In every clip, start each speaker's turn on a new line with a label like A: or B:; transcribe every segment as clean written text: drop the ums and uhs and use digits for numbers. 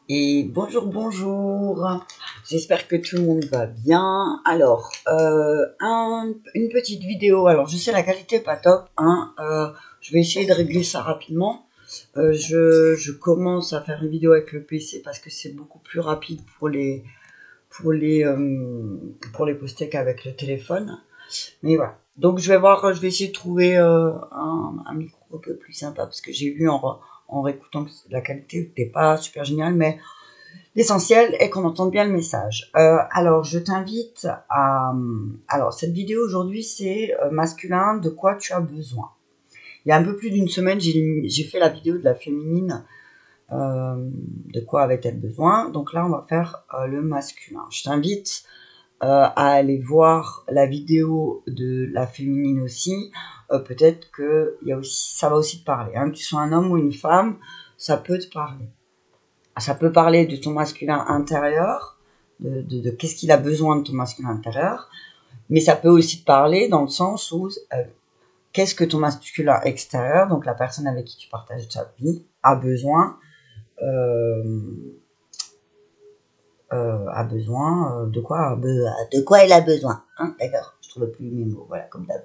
A: Et bonjour, bonjour. J'espère que tout le monde va bien. Alors, une petite vidéo. Alors, je sais la qualité est pas top, hein. Je vais essayer de régler ça rapidement. Je commence à faire une vidéo avec le PC parce que c'est beaucoup plus rapide pour les poster qu'avec le téléphone. Mais voilà. Donc, je vais essayer de trouver un micro un peu plus sympa parce que j'ai vu en réécoutant que la qualité n'était pas super géniale, mais l'essentiel est qu'on entende bien le message. Alors, je t'invite à... Alors, cette vidéo aujourd'hui, c'est masculin, de quoi tu as besoin. Il y a un peu plus d'une semaine, j'ai fait la vidéo de la féminine, de quoi avait-elle besoin. Donc là, on va faire le masculin. Je t'invite à aller voir la vidéo de la féminine aussi. Peut-être que ça va aussi te parler. Hein. Que tu sois un homme ou une femme, ça peut te parler. Ça peut parler de ton masculin intérieur, de qu'est-ce qu'il a besoin de ton masculin intérieur, mais ça peut aussi te parler dans le sens où qu'est-ce que ton masculin extérieur, donc la personne avec qui tu partages ta vie, a besoin, de quoi, de quoi il a besoin, hein, d'accord. Je trouve plus mes mots, voilà, comme d'hab.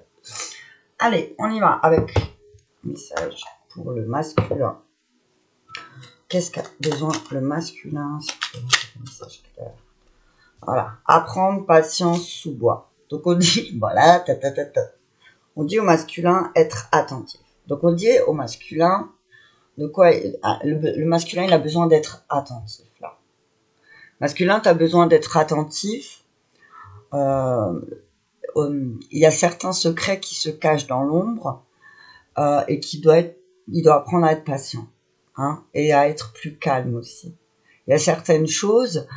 A: Allez, on y va avec message pour le masculin. Qu'est-ce qu'a besoin le masculin? Voilà, apprendre patience sous bois. Donc on dit, voilà, on dit au masculin être attentif. Donc on dit au masculin, de quoi le masculin il a besoin d'être attentif là. Masculin, tu as besoin d'être attentif. Il y a certains secrets qui se cachent dans l'ombre et il doit apprendre à être patient, hein, et à être plus calme aussi. Il y a certaines choses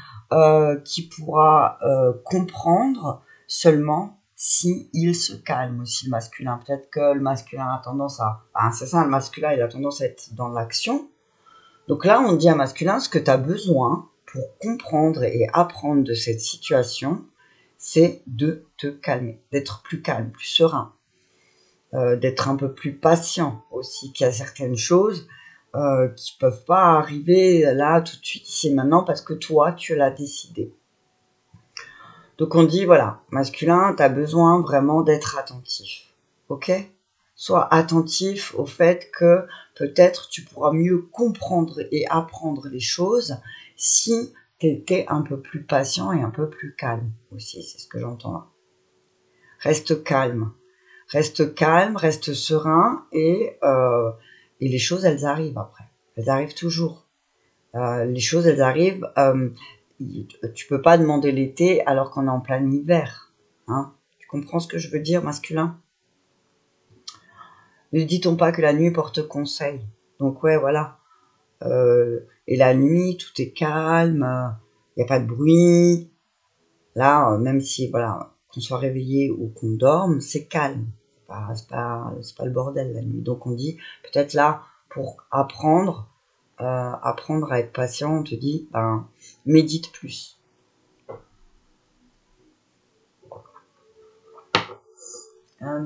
A: qu'il pourra comprendre seulement si il se calme aussi, le masculin. Peut-être que le masculin a tendance à... c'est ça, le masculin, il a tendance à être dans l'action. Donc là, on dit à masculin, ce que tu as besoin pour comprendre et apprendre de cette situation, c'est de te calmer, d'être plus calme, plus serein, d'être un peu plus patient aussi, qu'il y a certaines choses qui peuvent pas arriver là tout de suite ici et maintenant parce que toi tu l'as décidé. Donc on dit voilà, masculin, tu as besoin vraiment d'être attentif. OK? Sois attentif au fait que peut-être tu pourras mieux comprendre et apprendre les choses si tu étais un peu plus patient et un peu plus calme aussi, c'est ce que j'entends là. Reste calme. Reste calme, reste serein et les choses, elles arrivent après. Elles arrivent toujours. Les choses, elles arrivent. Tu peux pas demander l'été alors qu'on est en plein hiver. Hein. Tu comprends ce que je veux dire, masculin? Ne dit-on pas que la nuit porte conseil? Donc ouais, voilà. Et la nuit, tout est calme, il n'y a pas de bruit. Là, même si, voilà, qu'on soit réveillé ou qu'on dorme, c'est calme. C'est pas le bordel la nuit. Donc on dit, peut-être là, pour apprendre à être patient, on te dit, médite plus. La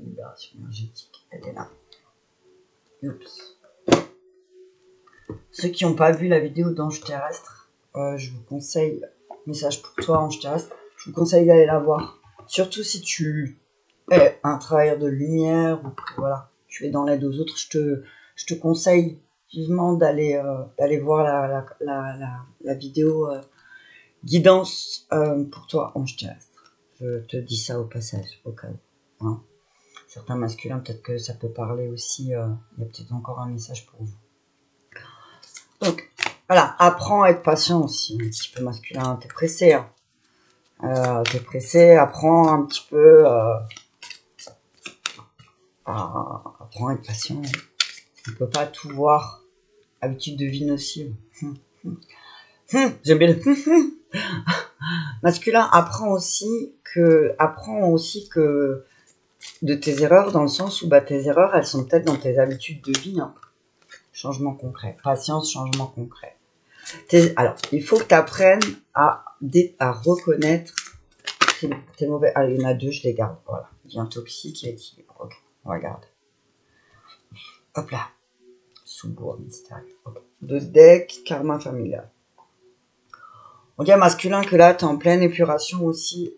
A: libération énergétique, elle est là. Oups. Ceux qui n'ont pas vu la vidéo d'Ange Terrestre, je vous conseille, message pour toi Ange Terrestre, je vous conseille d'aller la voir. Surtout si tu es un travailleur de lumière ou que voilà, tu es dans l'aide aux autres, je te conseille vivement d'aller voir la vidéo guidance pour toi Ange Terrestre. Je te dis ça au passage, au cas où. Hein. Certains masculins, peut-être que ça peut parler aussi, il y a peut-être encore un message pour vous. Donc, voilà, apprends à être patient aussi, un petit peu masculin. T'es pressé, hein. T'es pressé, apprends un petit peu apprends à être patient. On ne peut pas tout voir. Habitude de vie nocive. J'aime bien le masculin. Apprends aussi que de tes erreurs, dans le sens où tes erreurs, elles sont peut-être dans tes habitudes de vie. Hein. Changement concret. Patience, changement concret. Alors, il faut que tu apprennes à reconnaître tes mauvais... Ah, il y en a deux, je les garde. Voilà. Il y a un toxique et équilibre. Ok, on va garder. Hop là. sous-bois mystérieux. Okay. 2 decks, karma familial. On dit à masculin que là, tu es en pleine épuration aussi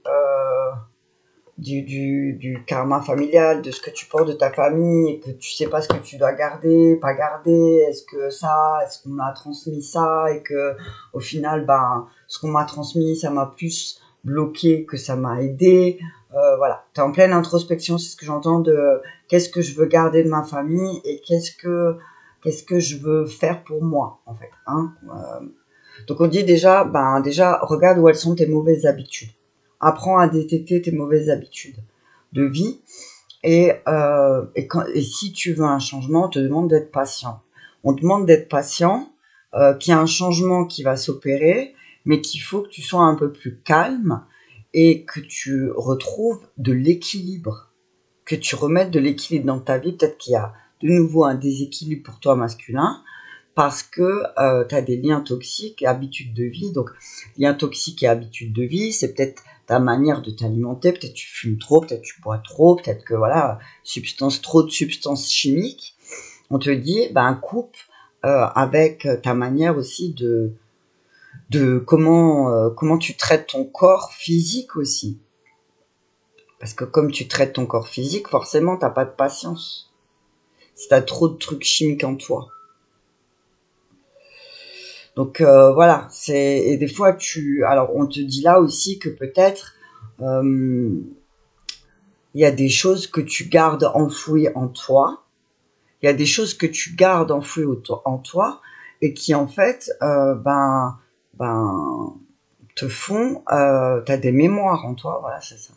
A: du karma familial, de ce que tu portes de ta famille, et que tu sais pas ce que tu dois garder, pas garder, est-ce qu'on m'a transmis ça, et que au final, ben, ce qu'on m'a transmis, ça m'a plus bloqué que ça m'a aidé. Voilà, tu es en pleine introspection, c'est ce que j'entends de qu'est-ce que je veux garder de ma famille et qu'est-ce que je veux faire pour moi, en fait. Hein. Donc on dit déjà, regarde où elles sont tes mauvaises habitudes. Apprends à détecter tes mauvaises habitudes de vie. Et si tu veux un changement, on te demande d'être patient. On te demande d'être patient, qu'il y a un changement qui va s'opérer, mais qu'il faut que tu sois un peu plus calme et que tu retrouves de l'équilibre. Que tu remettes de l'équilibre dans ta vie. Peut-être qu'il y a de nouveau un déséquilibre pour toi masculin, parce que tu as des liens toxiques et habitudes de vie. Donc, liens toxiques et habitudes de vie, c'est peut-être ta manière de t'alimenter, peut-être tu fumes trop, peut-être tu bois trop, peut-être que voilà, trop de substances chimiques. On te dit, coupe avec ta manière aussi de comment tu traites ton corps physique aussi. Parce que comme tu traites ton corps physique, forcément, t'as pas de patience. Si t'as trop de trucs chimiques en toi. Donc voilà, et des fois alors on te dit là aussi que peut-être il y a des choses que tu gardes enfouies en toi, il y a des choses que tu gardes enfouies en toi et qui en fait te font, t'as des mémoires en toi, voilà c'est ça.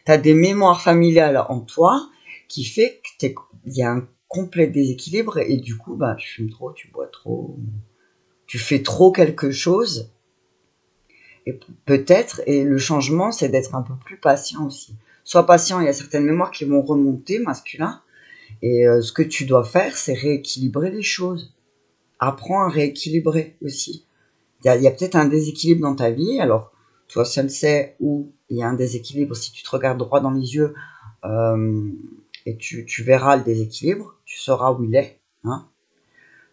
A: T'as des mémoires familiales en toi qui fait que il y a un complet déséquilibre et du coup tu fumes trop, tu bois trop. Tu fais trop quelque chose, et peut-être, et le changement, c'est d'être un peu plus patient aussi. Sois patient, il y a certaines mémoires qui vont remonter, masculin, et ce que tu dois faire, c'est rééquilibrer les choses. Apprends à rééquilibrer aussi. Il y a peut-être un déséquilibre dans ta vie, alors toi seul sais où il y a un déséquilibre, si tu te regardes droit dans les yeux, et tu verras le déséquilibre, tu sauras où il est, hein.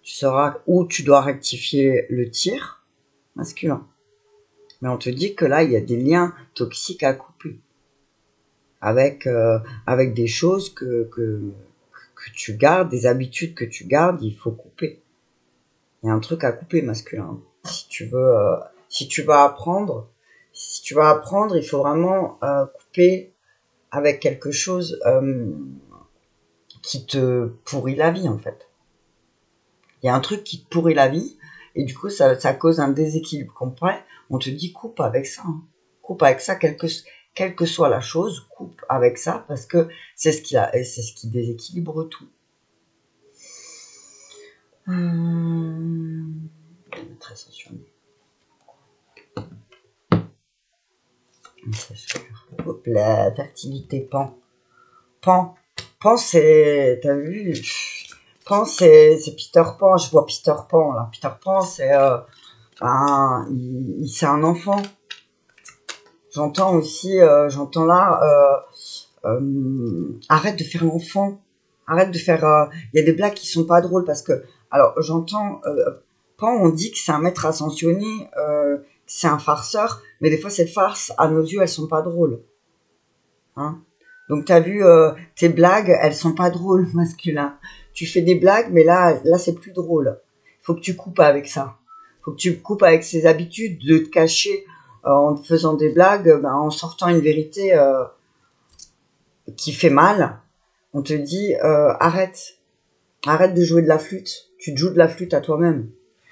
A: Tu sauras où tu dois rectifier le tir masculin. Mais on te dit que là, il y a des liens toxiques à couper. Avec des choses que tu gardes, des habitudes que tu gardes, il faut couper. Il y a un truc à couper masculin. Si tu vas apprendre, il faut vraiment couper avec quelque chose qui te pourrit la vie, en fait. Il y a un truc qui te pourrit la vie, et du coup, ça cause un déséquilibre complet. On te dit coupe avec ça. Hein. Coupe avec ça, quelle que soit la chose, coupe avec ça, parce que c'est ce qui déséquilibre tout. Très sensuel. Hop là, fertilité, pan. Pan, c'est, t'as vu, Pan, c'est Peter Pan, je vois Peter Pan, là. Peter Pan, c'est, c'est un enfant. J'entends aussi, arrête de faire l'enfant. Arrête de faire, il y a des blagues qui sont pas drôles parce que, alors, j'entends, Pan, on dit que c'est un maître ascensionné, c'est un farceur, mais des fois, ces farces, à nos yeux, elles sont pas drôles. Hein? Donc, t'as vu, tes blagues, elles sont pas drôles, masculin. Tu fais des blagues, mais là, c'est plus drôle. Faut que tu coupes avec ça. Faut que tu coupes avec ces habitudes de te cacher en te faisant des blagues, en sortant une vérité qui fait mal. On te dit, arrête de jouer de la flûte. Tu te joues de la flûte à toi-même.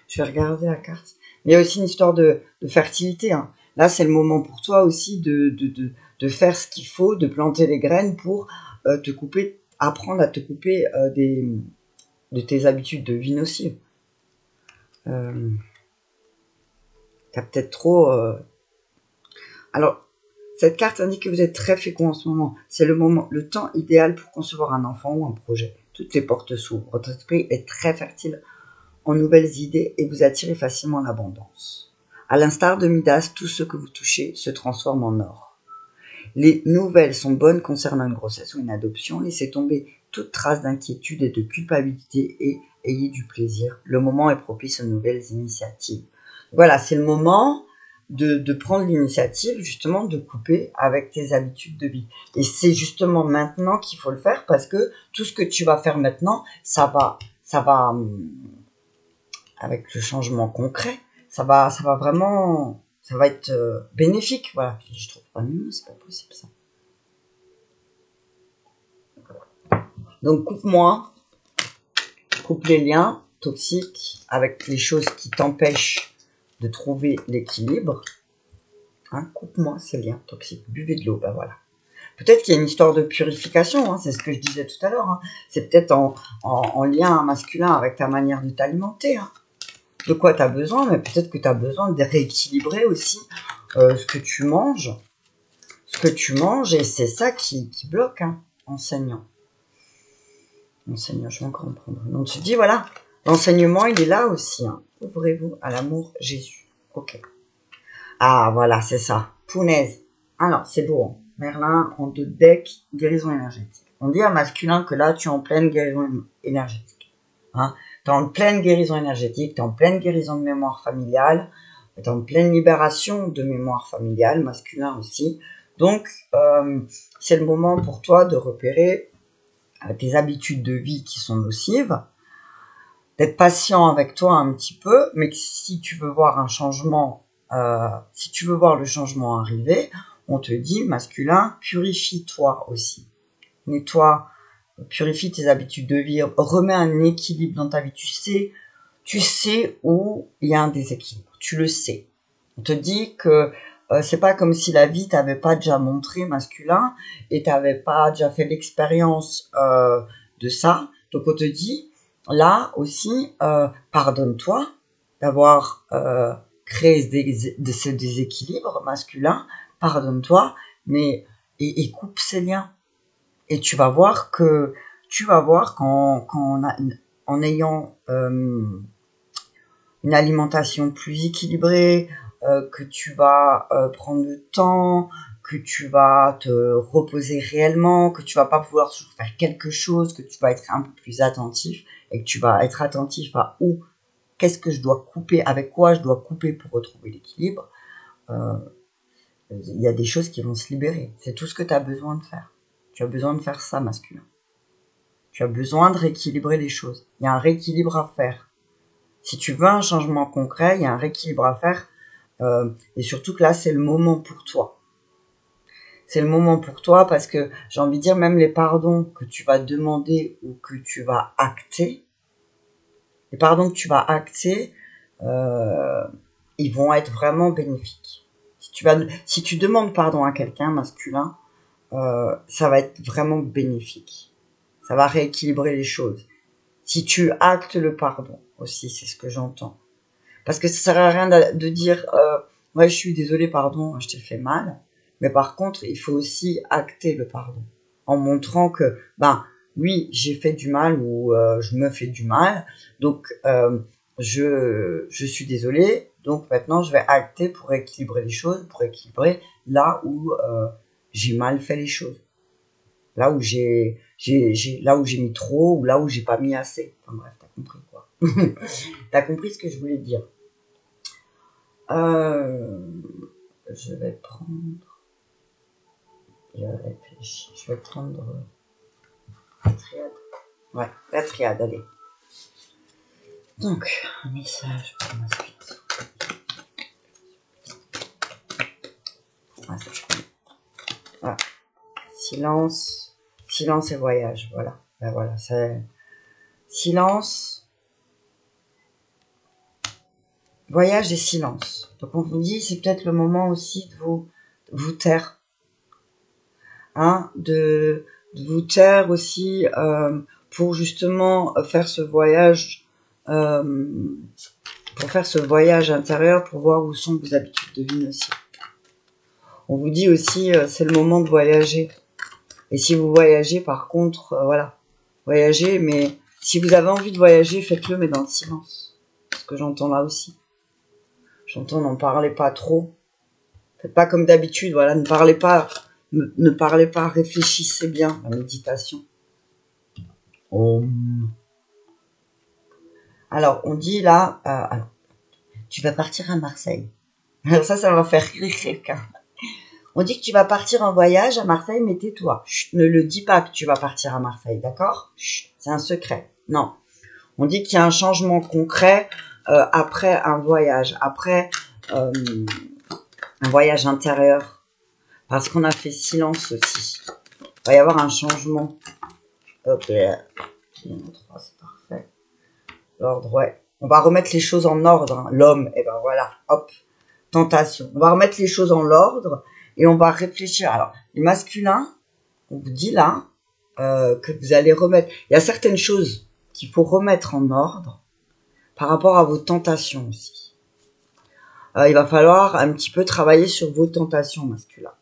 A: Je vais regarder la carte. Il y a aussi une histoire de fertilité. Hein. Là, c'est le moment pour toi aussi de faire ce qu'il faut, de planter les graines pour te couper, apprendre à te couper de tes habitudes de vie nocives. T'as peut-être trop... Alors, cette carte indique que vous êtes très fécond en ce moment. C'est le temps idéal pour concevoir un enfant ou un projet. Toutes les portes s'ouvrent. Votre esprit est très fertile en nouvelles idées et vous attirez facilement l'abondance. À l'instar de Midas, tout ce que vous touchez se transforme en or. Les nouvelles sont bonnes concernant une grossesse ou une adoption. Laissez tomber toute trace d'inquiétude et de culpabilité et ayez du plaisir. Le moment est propice aux nouvelles initiatives. Voilà, c'est le moment de prendre l'initiative, justement, de couper avec tes habitudes de vie. Et c'est justement maintenant qu'il faut le faire, parce que tout ce que tu vas faire maintenant, ça va, avec le changement concret, ça va vraiment, ça va être bénéfique. Voilà, je trouve pas mieux, c'est pas possible ça. Donc coupe les liens toxiques avec les choses qui t'empêchent de trouver l'équilibre. Hein, coupe-moi ces liens toxiques. Buvez de l'eau, ben voilà. Peut-être qu'il y a une histoire de purification, hein, c'est ce que je disais tout à l'heure. Hein. C'est peut-être en lien masculin avec ta manière de t'alimenter. Hein. De quoi tu as besoin, mais peut-être que tu as besoin de rééquilibrer aussi ce que tu manges. Ce que tu manges, et c'est ça qui bloque, hein, enseignant. Enseignant, je vais encore en prendre. Donc tu dis, voilà, l'enseignement, il est là aussi. Hein. Ouvrez-vous à l'amour Jésus. Ok. Ah, voilà, c'est ça. Punaise. Alors, c'est beau. Hein. Merlin en 2 decks, guérison énergétique. On dit à masculin que là, tu es en pleine guérison énergétique. Hein. Tu es en pleine guérison énergétique, tu es en pleine guérison de mémoire familiale, tu es en pleine libération de mémoire familiale, masculin aussi. Donc, c'est le moment pour toi de repérer tes habitudes de vie qui sont nocives, d'être patient avec toi un petit peu, mais que si tu veux voir un changement, si tu veux voir le changement arriver, on te dit, masculin, purifie-toi aussi. Nettoie, purifie tes habitudes de vie, remets un équilibre dans ta vie. Tu sais où il y a un déséquilibre, tu le sais. On te dit que c'est pas comme si la vie t'avait pas déjà montré masculin et t'avais pas déjà fait l'expérience de ça. Donc on te dit, là aussi, pardonne-toi d'avoir créé ce déséquilibre masculin, pardonne-toi, mais et coupe ces liens. Et tu vas voir en ayant une alimentation plus équilibrée, que tu vas prendre le temps, que tu vas te reposer réellement, que tu vas pas pouvoir toujours faire quelque chose, que tu vas être un peu plus attentif et que tu vas être attentif à où, qu'est-ce que je dois couper, avec quoi je dois couper pour retrouver l'équilibre. Il y a des choses qui vont se libérer. C'est tout ce que tu as besoin de faire. Tu as besoin de faire ça, masculin. Tu as besoin de rééquilibrer les choses. Il y a un rééquilibre à faire. Si tu veux un changement concret, il y a un rééquilibre à faire. Et surtout que là, c'est le moment pour toi. C'est le moment pour toi parce que j'ai envie de dire, même les pardons que tu vas demander ou que tu vas acter, les pardons que tu vas acter, ils vont être vraiment bénéfiques. Si tu demandes pardon à quelqu'un masculin, ça va être vraiment bénéfique. Ça va rééquilibrer les choses. Si tu actes le pardon aussi, c'est ce que j'entends. Parce que ça sert à rien de dire ouais, je suis désolé, pardon, je t'ai fait mal. Mais par contre, il faut aussi acter le pardon. En montrant que, oui, j'ai fait du mal ou je me fais du mal. Donc, je suis désolé. Donc maintenant, je vais acter pour équilibrer les choses, pour équilibrer là où j'ai mal fait les choses. Là où j'ai mis trop ou là où j'ai pas mis assez. Enfin bref, t'as compris quoi. T'as compris ce que je voulais dire. Je vais prendre. Je réfléchis. Je vais prendre la triade. Ouais, la triade, allez. Donc, un message pour ma suite. Voilà. Silence et voyage. Voilà. Ben voilà, c'est silence, voyage et silence. Donc on vous dit, c'est peut-être le moment aussi de vous taire. Hein, de vous taire aussi pour justement faire ce voyage intérieur pour voir où sont vos habitudes de vie aussi. On vous dit aussi c'est le moment de voyager. Et si vous voyagez par contre, voilà, voyagez, mais si vous avez envie de voyager, faites-le mais dans le silence. C'est ce que j'entends là aussi. J'entends n'en parlez pas trop. Faites pas comme d'habitude, voilà, ne parlez pas, réfléchissez bien, la méditation. Alors, on dit là, alors, tu vas partir à Marseille. Alors ça va faire rire quelqu'un. On dit que tu vas partir en voyage à Marseille, mais tais-toi. Ne le dis pas que tu vas partir à Marseille, d'accord? C'est un secret. Non. On dit qu'il y a un changement concret après un voyage, après un voyage intérieur, parce qu'on a fait silence aussi. Il va y avoir un changement. Hop là. C'est parfait. L'ordre, ouais. On va remettre les choses en ordre. Hein. L'homme, et ben voilà, hop, tentation. On va remettre les choses en ordre et on va réfléchir. Alors, les masculins, on vous dit là que vous allez remettre. Il y a certaines choses qu'il faut remettre en ordre par rapport à vos tentations aussi. Il va falloir un petit peu travailler sur vos tentations masculins.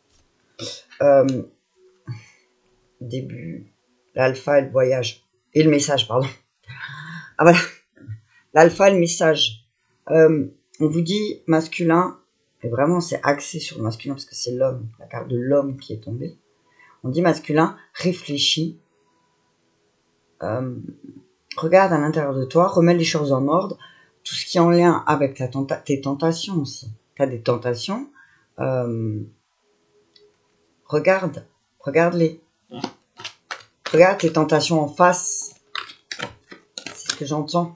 A: Début, l'alpha et le voyage. Et le message, pardon. Ah voilà. L'alpha et le message. On vous dit masculin, et vraiment c'est axé sur le masculin parce que c'est l'homme, la carte de l'homme qui est tombée. On dit masculin, réfléchis, regarde à l'intérieur de toi, remets les choses en ordre, tout ce qui est en lien avec tes tentations aussi. Tu as des tentations, regarde-les. Regarde tes tentations en face. C'est ce que j'entends.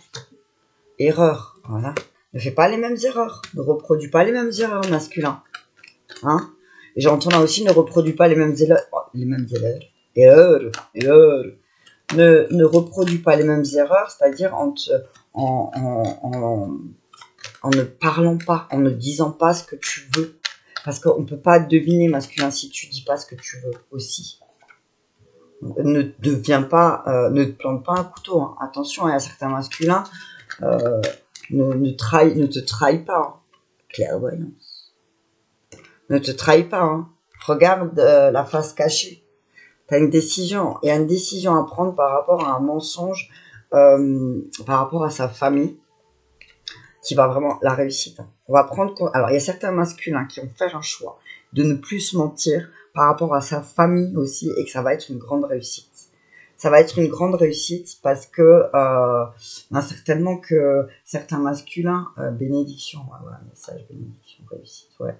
A: Erreur, voilà. Ne fais pas les mêmes erreurs. Ne reproduis pas les mêmes erreurs masculins. Hein? Et j'entends là aussi, ne reproduis pas les mêmes erreurs. Ne reproduis pas les mêmes erreurs, c'est-à-dire en ne parlant pas, en ne disant pas ce que tu veux. Parce qu'on ne peut pas deviner masculin si tu dis pas ce que tu veux aussi. Ne deviens pas, ne te plante pas un couteau. Hein. Attention, il y a certains masculins, ne te trahis pas. Hein. Clairvoyance. Ne te trahis pas. Hein. Regarde la face cachée. Tu as une décision. Il y a une décision à prendre par rapport à un mensonge, par rapport à sa famille, qui va vraiment la réussite. On va prendre. Alors, il y a certains masculins qui vont faire un choix de ne plus se mentir par rapport à sa famille aussi, et que ça va être une grande réussite. Ça va être une grande réussite parce que certainement que certains masculins, bénédiction, ouais, message, bénédiction, réussite, ouais.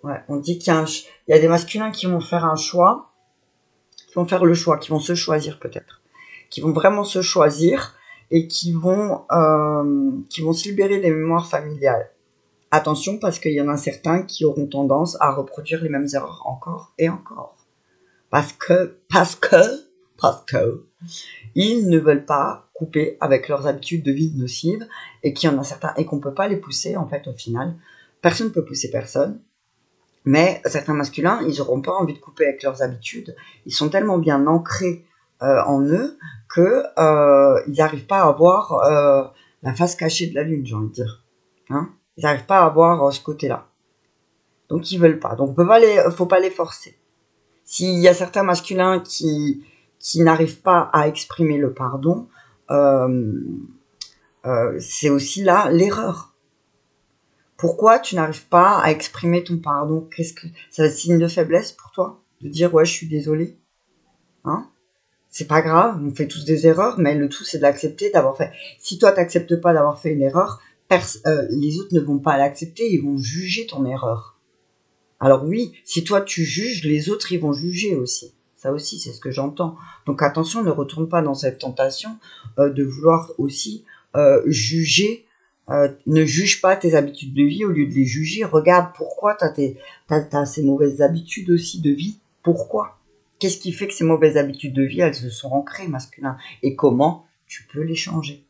A: Ouais, on dit qu'il y a des masculins qui vont faire un choix, qui vont faire le choix, qui vont se choisir peut-être, qui vont vraiment se choisir et qui vont se libérer des mémoires familiales. Attention, parce qu'il y en a certains qui auront tendance à reproduire les mêmes erreurs encore et encore. Parce que, ils ne veulent pas couper avec leurs habitudes de vie nocives et qu'il y en a certains, et qu'on peut pas les pousser, en fait, au final. Personne ne peut pousser personne. Mais certains masculins, ils n'auront pas envie de couper avec leurs habitudes. Ils sont tellement bien ancrés en eux que ils n'arrivent pas à voir la face cachée de la lune, j'ai envie de dire. Hein, ils n'arrivent pas à avoir ce côté-là. Donc ils veulent pas. Donc faut pas les forcer. S'il y a certains masculins qui n'arrivent pas à exprimer le pardon, c'est aussi là l'erreur. Pourquoi tu n'arrives pas à exprimer ton pardon? Qu'est-ce que ça va être signe de faiblesse pour toi de dire ouais je suis désolé? Hein? C'est pas grave, on fait tous des erreurs, mais le tout c'est de l'accepter, d'avoir fait. Si toi t'acceptes pas d'avoir fait une erreur, les autres ne vont pas l'accepter, ils vont juger ton erreur. Alors oui, si toi tu juges, les autres ils vont juger aussi. Ça aussi, c'est ce que j'entends. Donc attention, ne retourne pas dans cette tentation de vouloir aussi juger. Ne juge pas tes habitudes de vie au lieu de les juger. Regarde pourquoi t'as ces mauvaises habitudes aussi de vie. Pourquoi? Qu'est-ce qui fait que ces mauvaises habitudes de vie, elles se sont ancrées, masculin? Et comment tu peux les changer?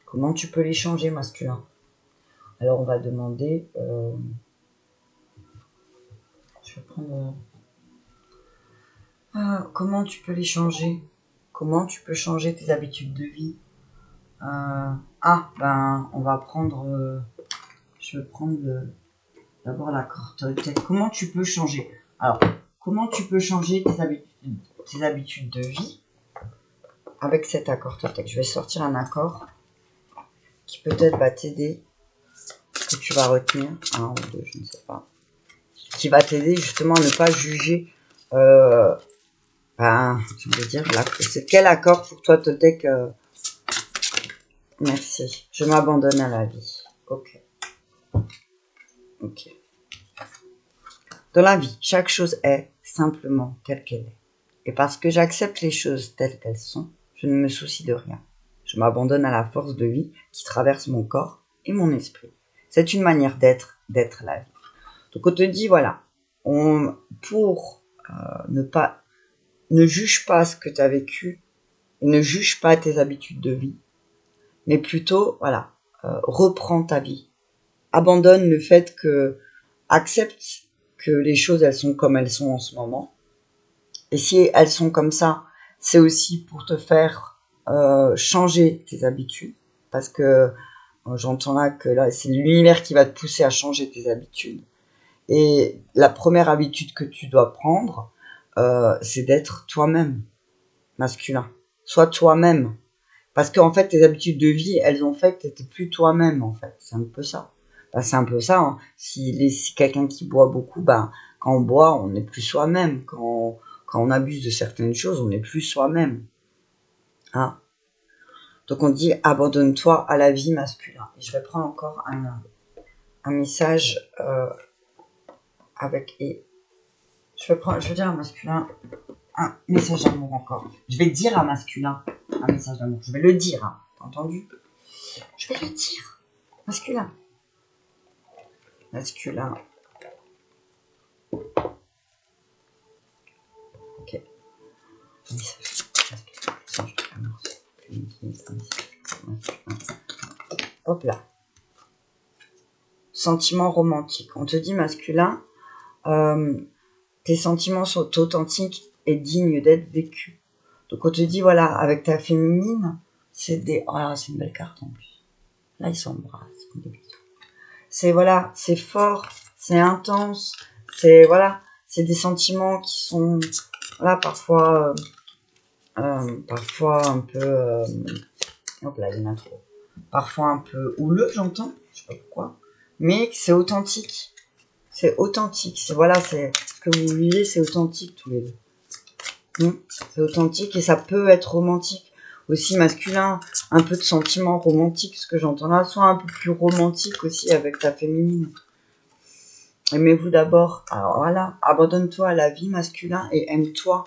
A: Comment tu peux les changer, masculin? Alors on va demander... je vais prendre... comment tu peux les changer? Comment tu peux changer tes habitudes de vie? On va prendre... je vais prendre d'abord la carte Toltec. Comment tu peux changer? Alors, comment tu peux changer tes habitudes de vie avec cet accord Toltec? Je vais sortir un accord qui peut-être va t'aider, que tu vas retenir. Un ou deux, je ne sais pas. Qui va t'aider justement à ne pas juger... je veux dire, là, c'est quel accord pour toi Toltec Merci. Je m'abandonne à la vie. Ok. Ok. Dans la vie, chaque chose est simplement telle qu'elle est. Et parce que j'accepte les choses telles qu'elles sont, je ne me soucie de rien. Je m'abandonne à la force de vie qui traverse mon corps et mon esprit. C'est une manière d'être la vie. Donc on te dit, voilà, pour ne juge pas ce que tu as vécu, et ne juge pas tes habitudes de vie, mais plutôt, voilà, reprends ta vie. Abandonne le fait que, accepte que les choses, elles sont comme elles sont en ce moment. Et si elles sont comme ça, c'est aussi pour te faire changer tes habitudes. Parce que j'entends là que là, c'est l'univers qui va te pousser à changer tes habitudes. Et la première habitude que tu dois prendre, c'est d'être toi-même, masculin. Sois toi-même. Parce qu'en fait, tes habitudes de vie, elles ont fait que tu n'étais plus toi-même, en fait. C'est un peu ça. Ben, c'est un peu ça. Hein. Si quelqu'un qui boit beaucoup, ben, quand on boit, on n'est plus soi-même. Quand on abuse de certaines choses, on n'est plus soi-même. Hein. Donc on dit, abandonne-toi à la vie masculine. Et je vais prendre encore un message avec... Et je vais dire un masculin, un message d'amour encore. Je vais dire à masculin un message d'amour. Je vais le dire, hein. T'as entendu? Je vais le dire. Masculin. Masculin. Ok. Hop là. Sentiments romantiques. On te dit masculin, tes sentiments sont authentiques et dignes d'être vécus. Donc on te dit, voilà, avec ta féminine, c'est des... Oh là, c'est une belle carte en plus. Là, ils s'embrassent. C'est, voilà, c'est fort, c'est intense, c'est, voilà, c'est des sentiments qui sont, là, parfois un peu... hop là, il y en a trop. Parfois un peu houleux, j'entends, je sais pas pourquoi. Mais c'est authentique. C'est authentique. C'est, voilà, c'est ce que vous vivez, c'est authentique tous les deux. C'est authentique et ça peut être romantique. Aussi masculin, un peu de sentiments romantiques, ce que j'entends là, soit un peu plus romantique aussi avec ta féminine. Aimez-vous d'abord. Alors voilà, abandonne-toi à la vie masculin et aime-toi.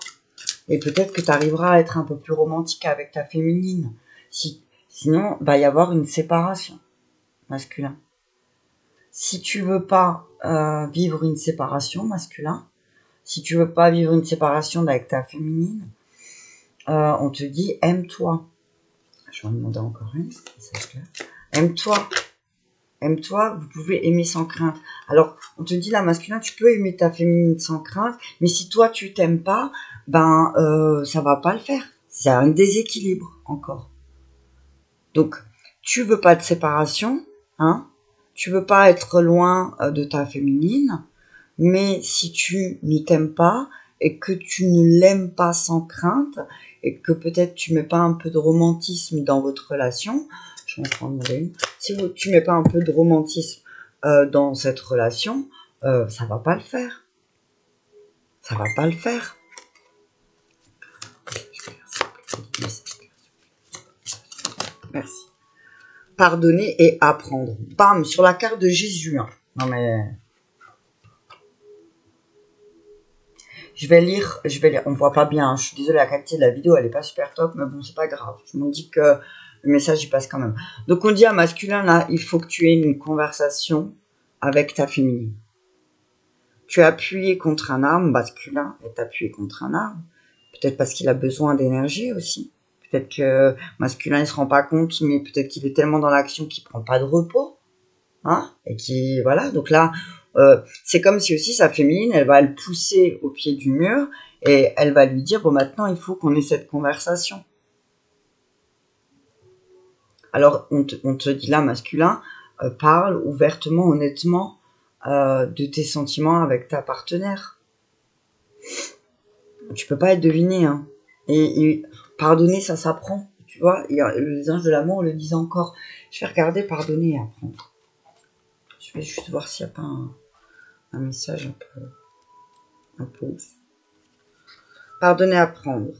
A: Et peut-être que tu arriveras à être un peu plus romantique avec ta féminine. Sinon, va y avoir une séparation masculin. Si tu veux pas vivre une séparation masculin, si tu veux pas vivre une séparation avec ta féminine, on te dit aime-toi. Je vais en demander encore une. Aime-toi. Aime-toi, vous pouvez aimer sans crainte. Alors, on te dit la masculin, tu peux aimer ta féminine sans crainte, mais si toi tu t'aimes pas, ben ça va pas le faire. C'est un déséquilibre encore. Donc, tu veux pas de séparation, hein? Tu veux pas être loin de ta féminine, mais si tu ne t'aimes pas et que tu ne l'aimes pas sans crainte et que peut-être tu mets pas un peu de romantisme dans votre relation, je vais en prendre une. Si tu mets pas un peu de romantisme dans cette relation, ça va pas le faire. Ça va pas le faire. Merci. Pardonner et apprendre. Bam, sur la carte de Jésus. Hein. Non mais... Je vais lire. On voit pas bien. Hein. Je suis désolée, la qualité de la vidéo, elle est pas super top, mais bon, c'est pas grave. Je me dis que le message, il passe quand même. Donc, on dit à masculin, là, il faut que tu aies une conversation avec ta féminine. Tu es appuyé contre un arbre, masculin est appuyé contre un arbre. Peut-être parce qu'il a besoin d'énergie aussi. Peut-être que masculin, il se rend pas compte, mais peut-être qu'il est tellement dans l'action qu'il prend pas de repos. Hein, et qui, voilà, donc là, c'est comme si aussi sa féminine, elle va le pousser au pied du mur et elle va lui dire, bon, maintenant, il faut qu'on ait cette conversation. Alors, on te dit là, masculin, parle ouvertement, honnêtement de tes sentiments avec ta partenaire. Tu peux pas être deviné, hein. Et pardonner, ça s'apprend, tu vois. Et les anges de l'amour le disent encore. Je vais regarder pardonner et apprendre. Je vais juste voir s'il n'y a pas un message un peu ouf. Pardonnez à prendre.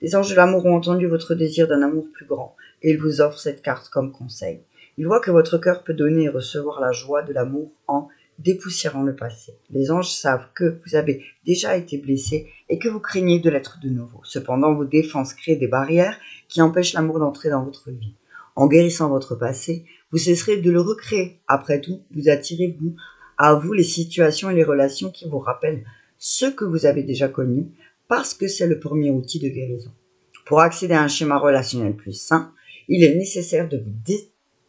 A: Les anges de l'amour ont entendu votre désir d'un amour plus grand. et il vous offre cette carte comme conseil. Il voit que votre cœur peut donner et recevoir la joie de l'amour en dépoussiérant le passé. Les anges savent que vous avez déjà été blessé et que vous craignez de l'être de nouveau. Cependant, vos défenses créent des barrières qui empêchent l'amour d'entrer dans votre vie. En guérissant votre passé, vous cesserez de le recréer. Après tout, vous attirez à vous les situations et les relations qui vous rappellent ce que vous avez déjà connu, parce que c'est le premier outil de guérison. Pour accéder à un schéma relationnel plus sain, il est nécessaire de vous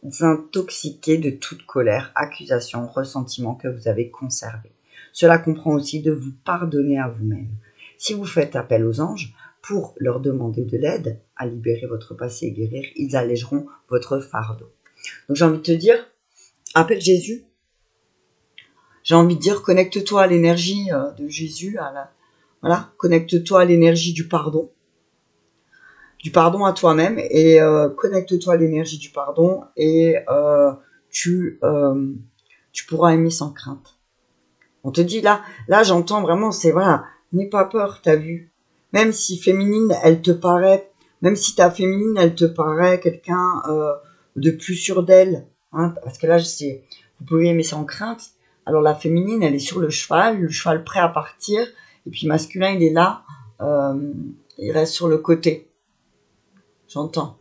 A: désintoxiquer de toute colère, accusation, ressentiment que vous avez conservé. Cela comprend aussi de vous pardonner à vous-même. Si vous faites appel aux anges pour leur demander de l'aide à libérer votre passé et guérir, ils allégeront votre fardeau. Donc j'ai envie de te dire, appelle Jésus. J'ai envie de dire, connecte-toi à l'énergie de Jésus, voilà, connecte-toi à l'énergie du pardon à toi-même, et connecte-toi à l'énergie du pardon, et tu pourras aimer sans crainte. On te dit là j'entends vraiment, c'est voilà, n'aie pas peur, t'as vu. Même si féminine, même si ta féminine, elle te paraît quelqu'un de plus sûr d'elle, hein, parce que là, vous pouvez aimer sans crainte. Alors la féminine, elle est sur le cheval prêt à partir, et puis masculin, il est là, il reste sur le côté. J'entends.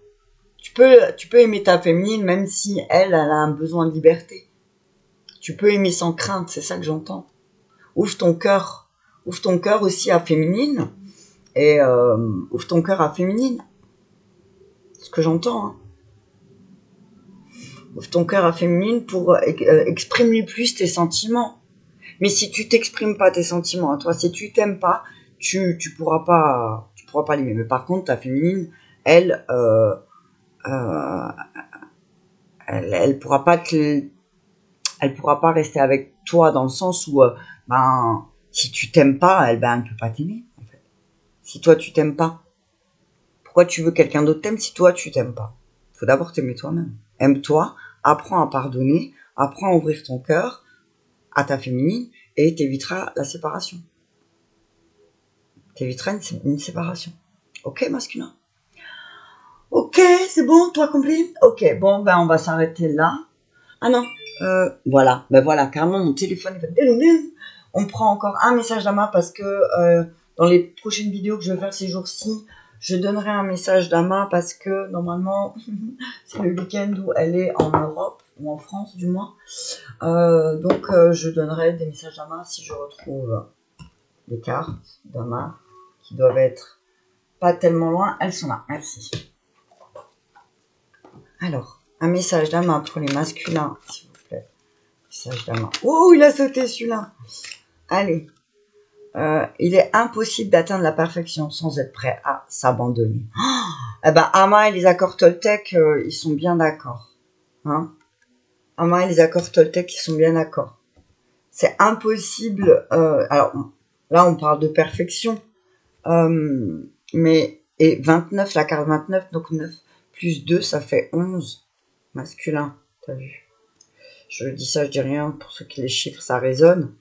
A: Tu peux aimer ta féminine, même si elle a un besoin de liberté. Tu peux aimer sans crainte, c'est ça que j'entends. Ouvre ton cœur aussi à féminine, et ouvre ton cœur à féminine. C'est ce que j'entends, hein. Ouvre ton cœur à féminine pour exprimer plus tes sentiments. Mais si tu t'exprimes pas tes sentiments à toi, si tu t'aimes pas, tu pourras pas l'aimer. Mais par contre, ta féminine, elle pourra pas rester avec toi, dans le sens où si tu t'aimes pas, elle peut pas t'aimer, en fait. Si toi tu t'aimes pas, pourquoi tu veux que quelqu'un d'autre t'aime si toi tu t'aimes pas? Faut d'abord t'aimer toi-même. Aime-toi, apprends à pardonner, apprends à ouvrir ton cœur à ta féminine, et t'éviteras la séparation. T'éviteras une séparation. Ok, masculin? Ok, c'est bon, toi compris? Ok, bon, on va s'arrêter là. Ah non, voilà, carrément mon téléphone va... On prend encore un message d'Ama, parce que dans les prochaines vidéos que je vais faire ces jours-ci, je donnerai un message d'Ama, parce que normalement, c'est le week-end où elle est en Europe, ou en France du moins. Donc je donnerai des messages d'Ama si je retrouve les cartes d'Ama, qui doivent être pas tellement loin. Elles sont là, merci. Alors, un message d'Ama pour les masculins, s'il vous plaît. Message d'Ama. Oh, il a sauté celui-là. Allez. Il est impossible d'atteindre la perfection sans être prêt à s'abandonner. Ama et les accords Toltec, ils sont bien d'accord. Hein? Ama et les accords Toltec, ils sont bien d'accord. C'est impossible. Alors, là, on parle de perfection. Et 29, la carte 29, donc 9 plus 2, ça fait 11. Masculin, t'as vu? Je dis ça, je dis rien. Pour ceux qui les chiffres, ça résonne.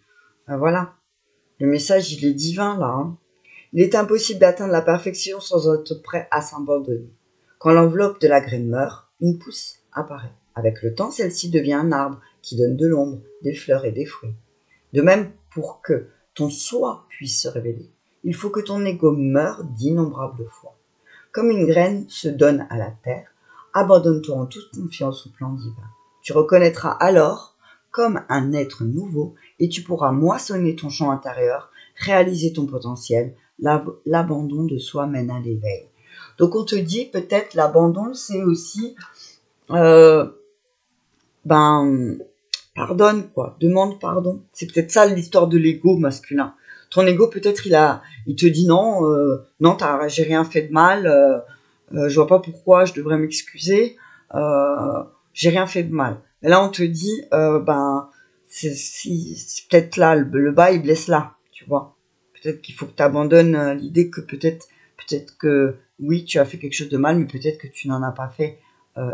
A: Voilà. Le message, il est divin, là. Hein. Il est impossible d'atteindre la perfection sans être prêt à s'abandonner. Quand l'enveloppe de la graine meurt, une pousse apparaît. Avec le temps, celle-ci devient un arbre qui donne de l'ombre, des fleurs et des fruits. De même, pour que ton soi puisse se révéler, il faut que ton ego meure d'innombrables fois. Comme une graine se donne à la terre, abandonne-toi en toute confiance au plan divin. Tu reconnaîtras alors comme un être nouveau, et tu pourras moissonner ton champ intérieur, réaliser ton potentiel. L'abandon de soi mène à l'éveil. Donc on te dit peut-être l'abandon, c'est aussi pardonne, quoi, demande pardon. C'est peut-être ça l'histoire de l'ego masculin. Ton ego, peut-être il te dit non, j'ai rien fait de mal, je vois pas pourquoi je devrais m'excuser, j'ai rien fait de mal. Mais là on te dit c'est peut-être là le bas il blesse là, tu vois. Peut-être qu'il faut que tu abandonnes l'idée que peut-être que oui tu as fait quelque chose de mal, mais peut-être que tu n'en as pas fait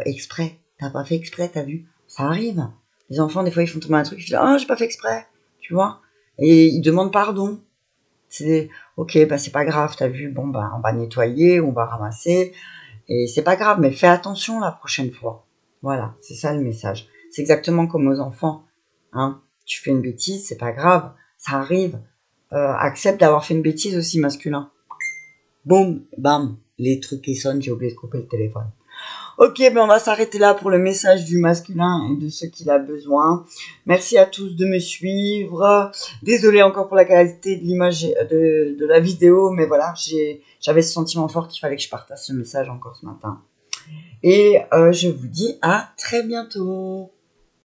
A: exprès. T'as pas fait exprès, t'as vu, ça arrive. Les enfants des fois ils font tomber un truc, ils disent j'ai pas fait exprès, tu vois, et ils demandent pardon. C'est ok, c'est pas grave, t'as vu, on va nettoyer, on va ramasser, Et c'est pas grave, mais fais attention la prochaine fois. Voilà, c'est ça le message. C'est exactement comme aux enfants. Hein. Tu fais une bêtise, c'est pas grave, ça arrive. Accepte d'avoir fait une bêtise aussi, masculin. Boum, bam, les trucs qui sonnent, j'ai oublié de couper le téléphone. Ok, ben on va s'arrêter là pour le message du masculin et de ce qu'il a besoin. Merci à tous de me suivre. Désolée encore pour la qualité de l'image de la vidéo, mais voilà, j'avais ce sentiment fort qu'il fallait que je partage ce message encore ce matin. Et je vous dis à très bientôt.